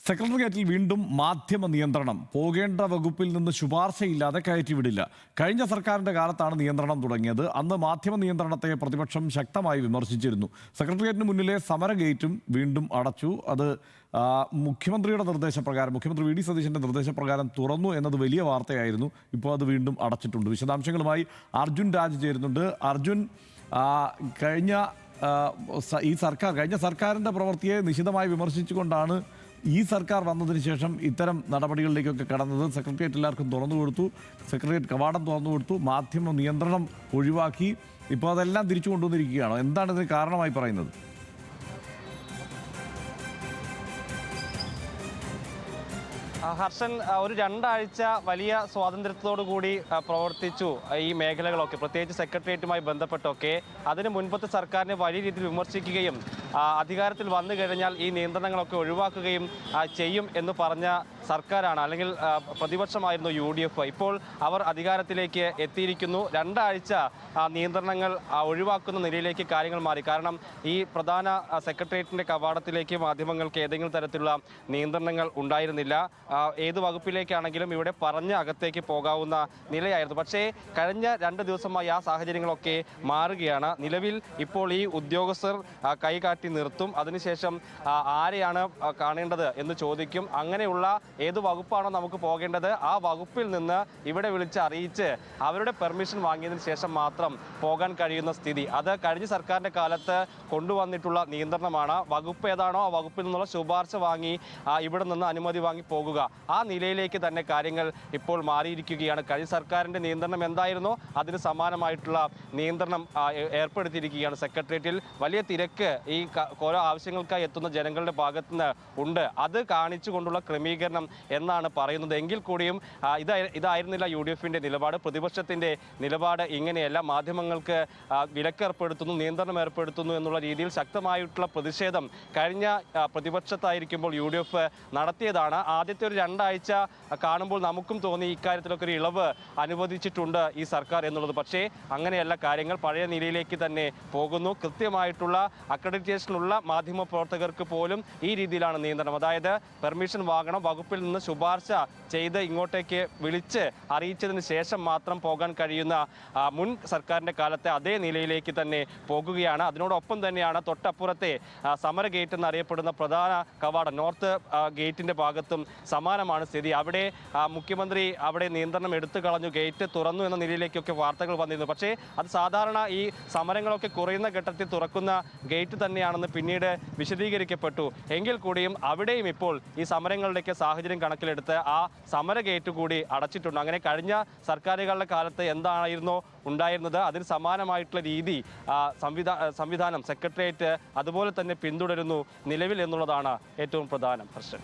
സെക്രട്ടേറിയറ്റിൽ വീണ്ടും മാധ്യമ നിയന്ത്രണം. പോകേണ്ട വകുപ്പിൽ നിന്ന് ശുപാർശയില്ലാതെ കയറ്റിവിടില്ല. കഴിഞ്ഞ സർക്കാരിന്റെ കാലത്താണ് നിയന്ത്രണം തുടങ്ങിയത്. അന്ന് മാധ്യമ നിയന്ത്രണത്തെ പ്രതിപക്ഷം ശക്തമായി വിമർശിച്ചിരുന്നു. സെക്രട്ടേറിയറ്റിന് മുന്നിലെ സമര ഗേറ്റും വീണ്ടും അടച്ചു. അത് മുഖ്യമന്ത്രിയുടെ നിർദ്ദേശപ്രകാരം, മുഖ്യമന്ത്രി വി ഡി സതീശന്റെ നിർദ്ദേശപ്രകാരം തുറന്നു എന്നത് വലിയ വാർത്തയായിരുന്നു. ഇപ്പോൾ അത് വീണ്ടും അടച്ചിട്ടുണ്ട്. വിശദാംശങ്ങളുമായി അർജുൻ രാജ് ചേരുന്നുണ്ട്. അർജുൻ, കഴിഞ്ഞ സർക്കാരിന്റെ പ്രവൃത്തിയെ നിശിതമായി വിമർശിച്ചുകൊണ്ടാണ് ഈ സർക്കാർ വന്നതിന് ശേഷം ഇത്തരം നടപടികളിലേക്കൊക്കെ കടന്നത്. സെക്രട്ടേറിയറ്റ് എല്ലാവർക്കും തുറന്നു കൊടുത്തു, സെക്രട്ടേറിയറ്റ് കവാടം തുറന്നു കൊടുത്തു, മാധ്യമ നിയന്ത്രണം ഒഴിവാക്കി. ഇപ്പോൾ അതെല്ലാം തിരിച്ചു കൊണ്ടുവന്നിരിക്കുകയാണോ? എന്താണ് ഇതിന് കാരണമായി പറയുന്നത്? ഹർഷൻ, ഒരു രണ്ടാഴ്ച വലിയ സ്വാതന്ത്ര്യത്തോടു കൂടി പ്രവർത്തിച്ചു ഈ മേഖലകളൊക്കെ, പ്രത്യേകിച്ച് സെക്രട്ടേറിയറ്റുമായി ബന്ധപ്പെട്ടൊക്കെ. അതിന് മുൻപത്തെ സർക്കാരിനെ വലിയ രീതിയിൽ വിമർശിക്കുകയും അധികാരത്തിൽ വന്നു കഴിഞ്ഞാൽ ഈ നിയന്ത്രണങ്ങളൊക്കെ ഒഴിവാക്കുകയും ചെയ്യും എന്ന് പറഞ്ഞ സർക്കാരാണ്, അല്ലെങ്കിൽ പ്രതിപക്ഷമായിരുന്നു UDF. ഇപ്പോൾ അവർ അധികാരത്തിലേക്ക് എത്തിയിരിക്കുന്നു. രണ്ടാഴ്ച നിയന്ത്രണങ്ങൾ ഒഴിവാക്കുന്ന നിലയിലേക്ക് കാര്യങ്ങൾ മാറി. കാരണം ഈ പ്രധാന സെക്രട്ടേറിയറ്റിൻ്റെ കവാടത്തിലേക്ക് മാധ്യമങ്ങൾക്ക് ഏതെങ്കിലും തരത്തിലുള്ള നിയന്ത്രണങ്ങൾ ഉണ്ടായിരുന്നില്ല. ഏത് വകുപ്പിലേക്കാണെങ്കിലും ഇവിടെ പറഞ്ഞ് അകത്തേക്ക് പോകാവുന്ന നിലയായിരുന്നു. പക്ഷേ കഴിഞ്ഞ 2 ദിവസമായി ആ സാഹചര്യങ്ങളൊക്കെ മാറുകയാണ്. നിലവിൽ ഇപ്പോൾ ഈ ഉദ്യോഗസ്ഥർ കൈകാട്ടി നിർത്തും, അതിനുശേഷം ആരെയാണ് കാണേണ്ടത് എന്ന് ചോദിക്കും. അങ്ങനെയുള്ള ഏത് വകുപ്പാണോ നമുക്ക് പോകേണ്ടത് ആ വകുപ്പിൽ നിന്ന് ഇവിടെ വിളിച്ച് അറിയിച്ച് അവരുടെ പെർമിഷൻ വാങ്ങിയതിന് ശേഷം മാത്രം പോകാൻ കഴിയുന്ന സ്ഥിതി. അത് കഴിഞ്ഞ സർക്കാരിൻ്റെ കാലത്ത് കൊണ്ടുവന്നിട്ടുള്ള നിയന്ത്രണമാണ്. വകുപ്പ് ഏതാണോ ആ വകുപ്പിൽ നിന്നുള്ള ശുപാർശ വാങ്ങി ഇവിടെ നിന്ന് അനുമതി വാങ്ങി പോകുക. ആ നിലയിലേക്ക് തന്നെ കാര്യങ്ങൾ ഇപ്പോൾ മാറിയിരിക്കുകയാണ്. കഴിഞ്ഞ സർക്കാരിൻ്റെ നിയന്ത്രണം എന്തായിരുന്നോ അതിന് സമാനമായിട്ടുള്ള നിയന്ത്രണം ഏർപ്പെടുത്തിയിരിക്കുകയാണ്. സെക്രട്ടേറിയറ്റിൽ വലിയ തിരക്ക് ഈ ഓരോ ആവശ്യങ്ങൾക്കായി എത്തുന്ന ജനങ്ങളുടെ ഭാഗത്തു നിന്ന് ഉണ്ട്. അത് കാണിച്ചുകൊണ്ടുള്ള ക്രമീകരണം എന്നാണ് പറയുന്നത്. എങ്കിൽ കൂടിയും ഇതായിരുന്നില്ല UDFന്റെ നിലപാട്. പ്രതിപക്ഷത്തിൻ്റെ നിലപാട് ഇങ്ങനെയല്ല. മാധ്യമങ്ങൾക്ക് വിലക്കേർപ്പെടുത്തുന്നു, നിയന്ത്രണം ഏർപ്പെടുത്തുന്നു എന്നുള്ള രീതിയിൽ ശക്തമായിട്ടുള്ള പ്രതിഷേധം കഴിഞ്ഞ പ്രതിപക്ഷത്തായിരിക്കുമ്പോൾ UDF നടത്തിയതാണ്. ആദ്യത്തെ ഒരു 2 ആഴ്ച കാണുമ്പോൾ നമുക്കും തോന്നി ഇക്കാര്യത്തിലൊക്കെ ഒരു ഇളവ് അനുവദിച്ചിട്ടുണ്ട് ഈ സർക്കാർ എന്നുള്ളത്. പക്ഷേ അങ്ങനെയല്ല, കാര്യങ്ങൾ പഴയ നിലയിലേക്ക് തന്നെ പോകുന്നു. കൃത്യമായിട്ടുള്ള അക്രഡിറ്റേഷനുള്ള മാധ്യമ പ്രവർത്തകർക്ക് പോലും ഈ രീതിയിലാണ് നിയന്ത്രണം. അതായത് പെർമിഷൻ വാങ്ങണം, വകുപ്പിൽ നിന്ന് ശുപാർശ ചെയ്ത് ഇങ്ങോട്ടേക്ക് വിളിച്ച് അറിയിച്ചതിന് ശേഷം മാത്രം പോകാൻ കഴിയുന്ന മുൻ സർക്കാരിൻ്റെ കാലത്തെ അതേ നിലയിലേക്ക് തന്നെ പോകുകയാണ്. അതിനോടൊപ്പം തന്നെയാണ് തൊട്ടപ്പുറത്തെ സമര ഗേറ്റ് എന്നറിയപ്പെടുന്ന പ്രധാന കവാടം, നോർത്ത് ഗേറ്റിൻ്റെ ഭാഗത്തും സമാനമാണ് സ്ഥിതി. അവിടെ മുഖ്യമന്ത്രി അവിടെ നിയന്ത്രണം എടുത്തു കളഞ്ഞു, ഗേറ്റ് തുറന്നു എന്ന നിലയിലേക്കൊക്കെ വാർത്തകൾ വന്നിരുന്നു. പക്ഷേ അത് സാധാരണ ഈ സമരങ്ങളൊക്കെ കുറയുന്ന ഘട്ടത്തിൽ തുറക്കുന്ന ഗേറ്റ് തന്നെയാണെന്ന് പിന്നീട് വിശദീകരിക്കപ്പെട്ടു. എങ്കിൽ കൂടിയും അവിടെയും ഇപ്പോൾ ഈ സമരങ്ങളുടെയൊക്കെ സാഹചര്യം കണക്കിലെടുത്ത് ആ സമര ഗേറ്റ് കൂടി അടച്ചിട്ടുണ്ട്. അങ്ങനെ കഴിഞ്ഞ സർക്കാരുകളുടെ കാലത്ത് എന്തായിരുന്നോ ഉണ്ടായിരുന്നത് അതിന് സമാനമായിട്ടുള്ള രീതി സംവിധാനം സെക്രട്ടേറിയറ്റ് അതുപോലെ തന്നെ പിന്തുടരുന്നു നിലവിൽ എന്നുള്ളതാണ് ഏറ്റവും പ്രധാനം. പ്രശ്നം